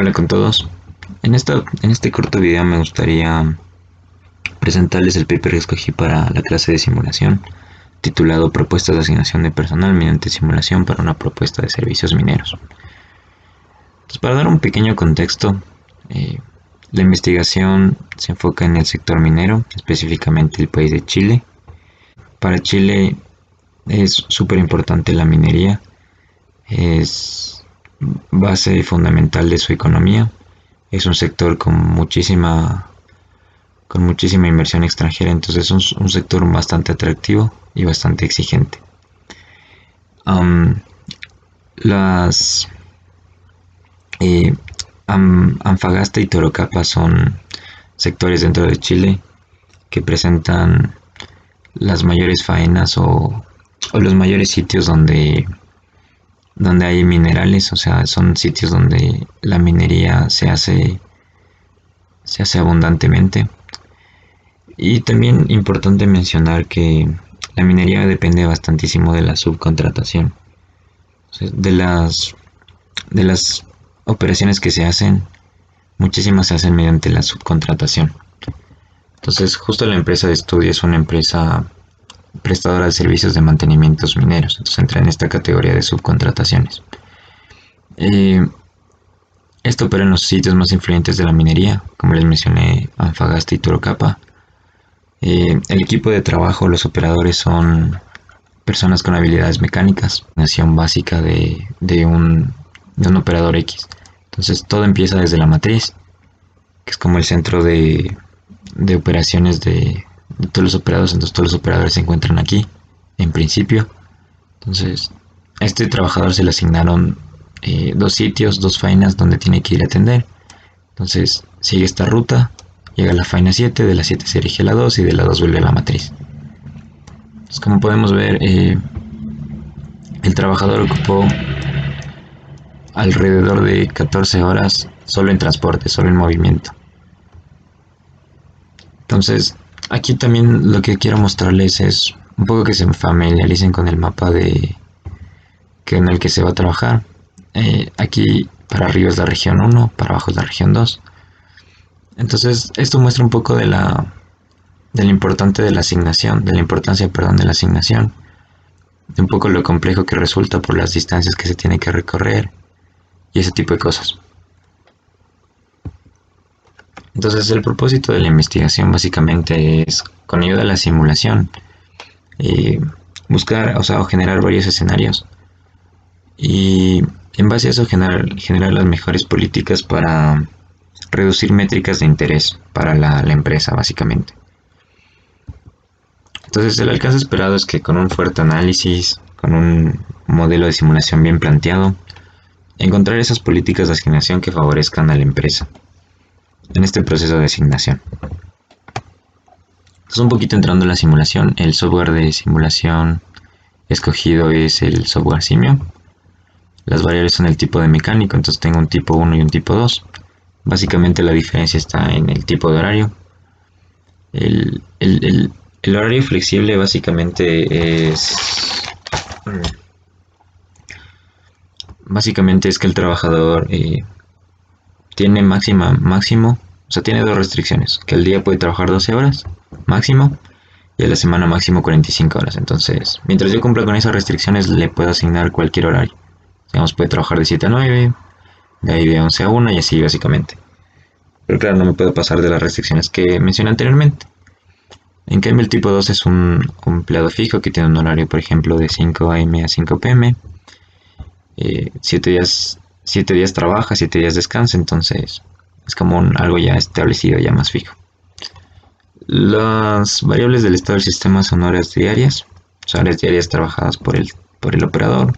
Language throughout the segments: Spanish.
Hola con todos. En este corto video me gustaría presentarles el paper que escogí para la clase de simulación, titulado Propuestas de asignación de personal mediante simulación para una propuesta de servicios mineros. Entonces, para dar un pequeño contexto, la investigación se enfoca en el sector minero, específicamente el país de Chile. Para Chile es súper importante la minería, es base fundamental de su economía. Es un sector con muchísima inversión extranjera, entonces es un sector bastante atractivo y bastante exigente. Las Antofagasta y Torocapa son sectores dentro de Chile que presentan las mayores faenas o los mayores sitios donde hay minerales, o sea, son sitios donde la minería se hace abundantemente. Y también importante mencionar que la minería depende bastantísimo de la subcontratación. O sea, de las operaciones que se hacen, muchísimas se hacen mediante la subcontratación. Entonces, justo la empresa de estudio es una empresa prestadora de servicios de mantenimientos mineros, entonces entra en esta categoría de subcontrataciones. Esto opera en los sitios más influyentes de la minería, como les mencioné, Antofagasta y Torocapa. El equipo de trabajo, los operadores son personas con habilidades mecánicas, noción básica de un operador X. Entonces todo empieza desde la matriz, que es como el centro de operaciones de todos los operadores. Entonces todos los operadores se encuentran aquí, en principio. Entonces a este trabajador se le asignaron dos sitios, dos faenas donde tiene que ir a atender. Entonces sigue esta ruta, llega a la faena 7, de la 7 se dirige a la 2 y de la 2 vuelve a la matriz. Entonces, como podemos ver, el trabajador ocupó alrededor de 14 horas solo en transporte, solo en movimiento. Entonces, aquí también lo que quiero mostrarles es un poco que se familiaricen con el mapa en el que se va a trabajar. Aquí para arriba es la región 1, para abajo es la región 2. Entonces, esto muestra un poco de la importancia, de la asignación, de la asignación, de un poco lo complejo que resulta por las distancias que se tiene que recorrer y ese tipo de cosas. Entonces, el propósito de la investigación básicamente es, con ayuda de la simulación, buscar, o generar varios escenarios y en base a eso generar las mejores políticas para reducir métricas de interés para la empresa, básicamente. Entonces, el alcance esperado es que con un fuerte análisis, con un modelo de simulación bien planteado, encontrar esas políticas de asignación que favorezcan a la empresa en este proceso de asignación. Entonces, un poquito entrando en la simulación, el software de simulación escogido es el software Simio. Las variables son el tipo de mecánico, entonces tengo un tipo 1 y un tipo 2. Básicamente la diferencia está en el tipo de horario. El horario flexible básicamente es que el trabajador tiene tiene dos restricciones, que al día puede trabajar 12 horas máximo y a la semana máximo 45 horas. Entonces, mientras yo cumpla con esas restricciones, le puedo asignar cualquier horario. Digamos, puede trabajar de 7 a 9, de ahí de 11 a 1 y así básicamente. Pero claro, no me puedo pasar de las restricciones que mencioné anteriormente. En cambio, el tipo 2 es un empleado fijo que tiene un horario, por ejemplo, de 5 a.m. a 5 p.m. 7 días trabaja, 7 días descansa, entonces es como algo ya establecido, ya más fijo. Las variables del estado del sistema son horas diarias, trabajadas por el operador,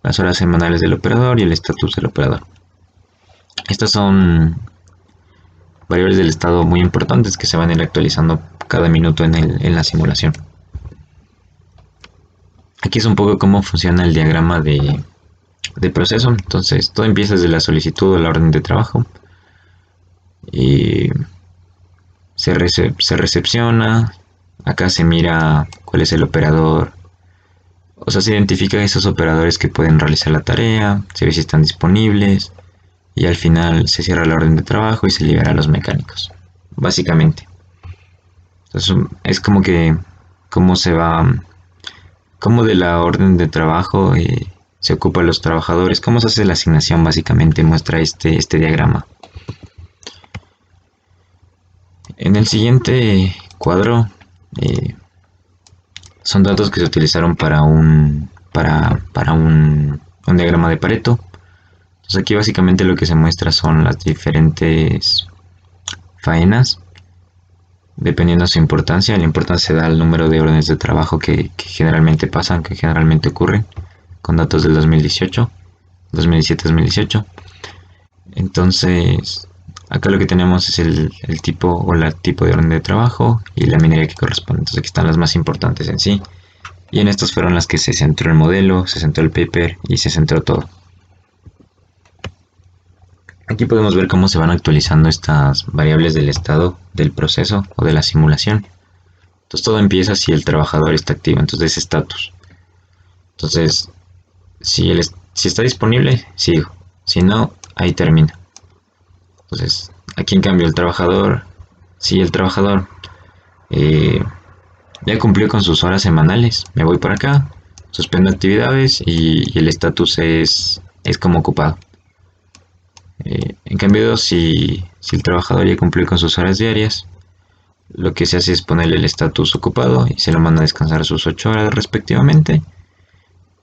las horas semanales del operador y el estatus del operador. Estas son variables del estado muy importantes que se van a ir actualizando cada minuto en la simulación. Aquí es un poco cómo funciona el diagrama de proceso. Entonces todo empieza desde la solicitud o la orden de trabajo y se recepciona. Acá se mira cuál es el operador, o sea, se identifican esos operadores que pueden realizar la tarea, se ve si están disponibles, y al final se cierra la orden de trabajo y se libera a los mecánicos, básicamente. Entonces es como que cómo se va, cómo de la orden de trabajo se ocupan los trabajadores, cómo se hace la asignación, básicamente muestra este diagrama. En el siguiente cuadro son datos que se utilizaron para un diagrama de Pareto. Entonces aquí básicamente lo que se muestra son las diferentes faenas dependiendo de su importancia. La importancia se da al número de órdenes de trabajo que generalmente pasan, que generalmente ocurren, con datos del 2018, 2017, 2018. Entonces acá lo que tenemos es el tipo o la tipo de orden de trabajo y la minería que corresponde. Entonces aquí están las más importantes en sí. Y en estas fueron las que se centró el modelo, se centró el paper y se centró todo. Aquí podemos ver cómo se van actualizando estas variables del estado del proceso o de la simulación. Entonces todo empieza si el trabajador está activo, entonces es estatus. Entonces, si está disponible, sigo. Si no, ahí termina. Entonces, aquí en cambio el trabajador, si el trabajador ya cumplió con sus horas semanales, me voy por acá, suspendo actividades y el estatus es como ocupado. En cambio, si el trabajador ya cumplió con sus horas diarias, lo que se hace es ponerle el estatus ocupado y se lo manda a descansar sus 8 horas respectivamente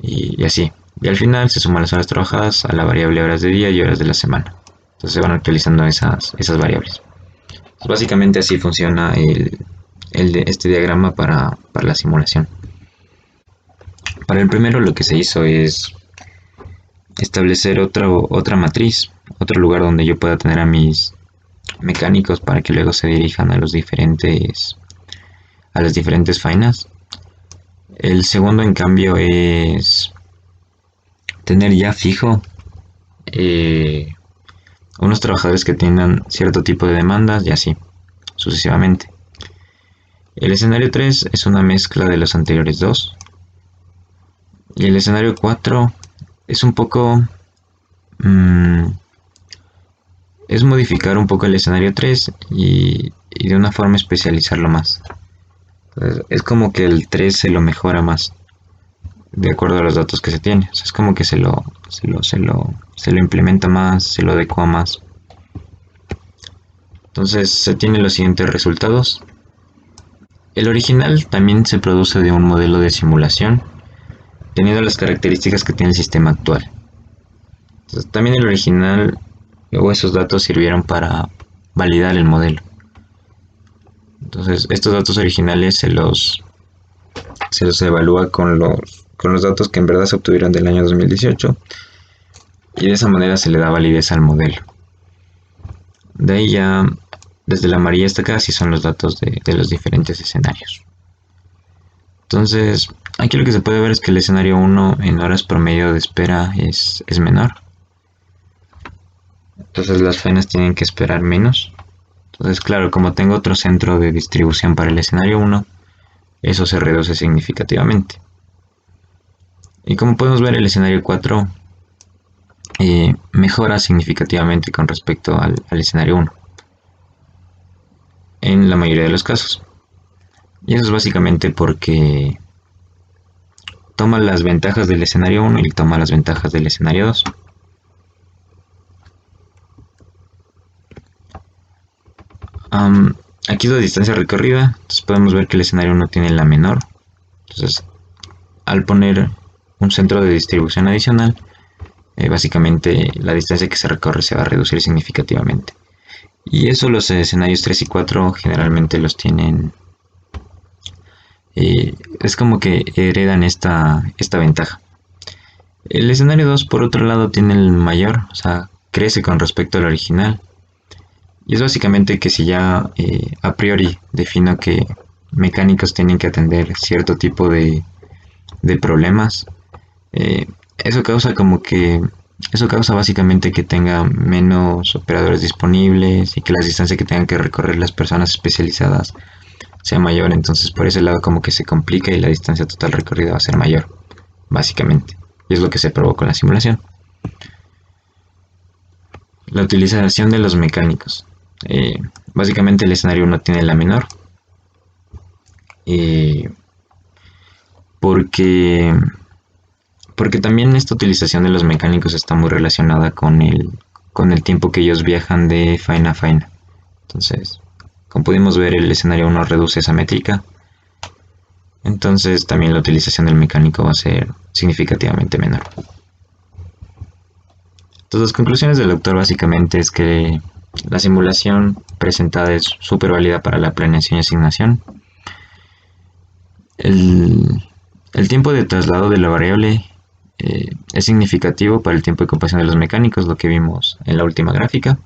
y así. Y al final se suman las horas trabajadas a la variable horas de día y horas de la semana. Entonces se van actualizando esas variables. Pues básicamente así funciona este diagrama para la simulación. Para el primero lo que se hizo es establecer otra matriz, otro lugar donde yo pueda tener a mis mecánicos para que luego se dirijan a las diferentes faenas. El segundo, en cambio, es tener ya fijo unos trabajadores que tengan cierto tipo de demandas y así sucesivamente. El escenario 3 es una mezcla de los anteriores dos. Y el escenario 4 es un poco... es modificar un poco el escenario 3 y de una forma especializarlo más. Entonces, es como que el 3 se lo mejora más de acuerdo a los datos que se tiene. O sea, es como que se lo implementa más, se lo adecua más. Entonces se tienen los siguientes resultados. El original también se produce de un modelo de simulación, teniendo las características que tiene el sistema actual. Entonces, también el original o esos datos sirvieron para validar el modelo. Entonces estos datos originales se los evalúa con los datos que en verdad se obtuvieron del año 2018 y de esa manera se le da validez al modelo. De ahí ya desde la amarilla hasta acá sí son los datos de los diferentes escenarios. Entonces aquí lo que se puede ver es que el escenario 1 en horas promedio de espera es menor. Entonces las faenas tienen que esperar menos. Entonces claro, como tengo otro centro de distribución para el escenario 1, eso se reduce significativamente. Y como podemos ver, el escenario 4 mejora significativamente con respecto al escenario 1 en la mayoría de los casos. Y eso es básicamente porque toma las ventajas del escenario 1 y toma las ventajas del escenario 2. Aquí es la distancia recorrida, entonces podemos ver que el escenario 1 tiene la menor. Entonces, al poner un centro de distribución adicional, básicamente la distancia que se recorre se va a reducir significativamente. Y eso los escenarios 3 y 4 generalmente los tienen. Es como que heredan esta ventaja. El escenario 2 por otro lado tiene el mayor, o sea, crece con respecto al original. Y es básicamente que si ya a priori defino que mecánicos tienen que atender cierto tipo de problemas, eso causa básicamente que tenga menos operadores disponibles y que la distancia que tengan que recorrer las personas especializadas sea mayor. Entonces por ese lado como que se complica y la distancia total recorrida va a ser mayor, básicamente. Y es lo que se probó con la simulación. La utilización de los mecánicos. Básicamente el escenario 1 tiene la menor. eh, porque, porque también esta utilización de los mecánicos está muy relacionada con el tiempo que ellos viajan de faena a faena. Entonces, como pudimos ver, el escenario 1 reduce esa métrica. Entonces también la utilización del mecánico va a ser significativamente menor. Entonces, las conclusiones del doctor básicamente es que la simulación presentada es súper válida para la planeación y asignación. El, el tiempo de traslado de la variable es significativo para el tiempo de compasión de los mecánicos, lo que vimos en la última gráfica.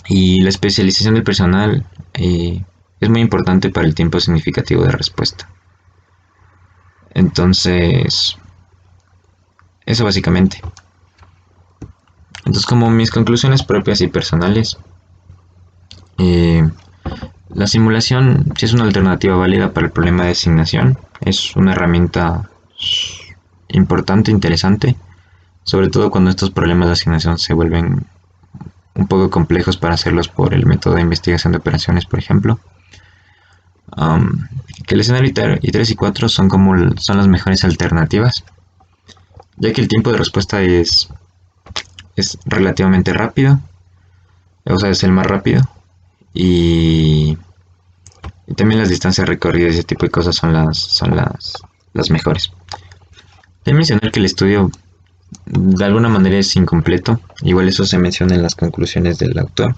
Y la especialización del personal es muy importante para el tiempo significativo de respuesta. Entonces, eso básicamente. Entonces, como mis conclusiones propias y personales, eh, la simulación sí es una alternativa válida para el problema de asignación. Es una herramienta importante, interesante, sobre todo cuando estos problemas de asignación se vuelven un poco complejos para hacerlos por el método de investigación de operaciones, por ejemplo. Que el escenario I3 y 4 son las mejores alternativas, ya que el tiempo de respuesta es relativamente rápido, o sea, es el más rápido, y también las distancias recorridas y ese tipo de cosas son las mejores. Debe mencionar que el estudio de alguna manera es incompleto, igual eso se menciona en las conclusiones del autor,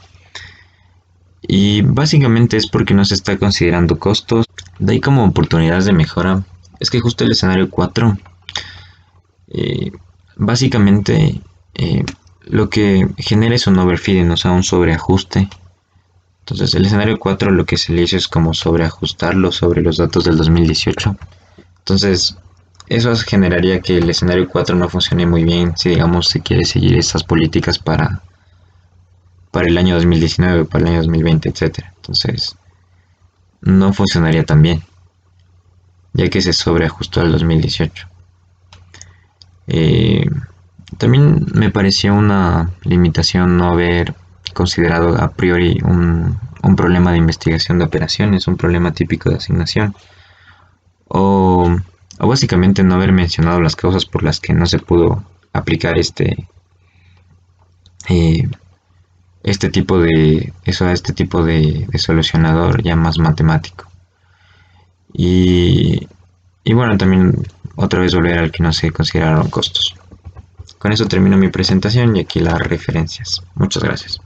y básicamente es porque no se está considerando costos. De ahí como oportunidades de mejora, es que justo el escenario 4 básicamente lo que genera es un overfitting, o sea, un sobreajuste. Entonces el escenario 4 lo que se le hizo es como sobreajustarlo sobre los datos del 2018. Entonces eso generaría que el escenario 4 no funcione muy bien si digamos se quiere seguir estas políticas para el año 2019, para el año 2020, etcétera. Entonces no funcionaría tan bien, ya que se sobreajustó al 2018. También me pareció una limitación no haber considerado a priori un problema de investigación de operaciones, un problema típico de asignación, o básicamente no haber mencionado las causas por las que no se pudo aplicar eh, este tipo de solucionador ya más matemático. Y, y bueno, también otra vez volver al que no se consideraron costos. Con eso termino mi presentación y aquí las referencias. Muchas gracias.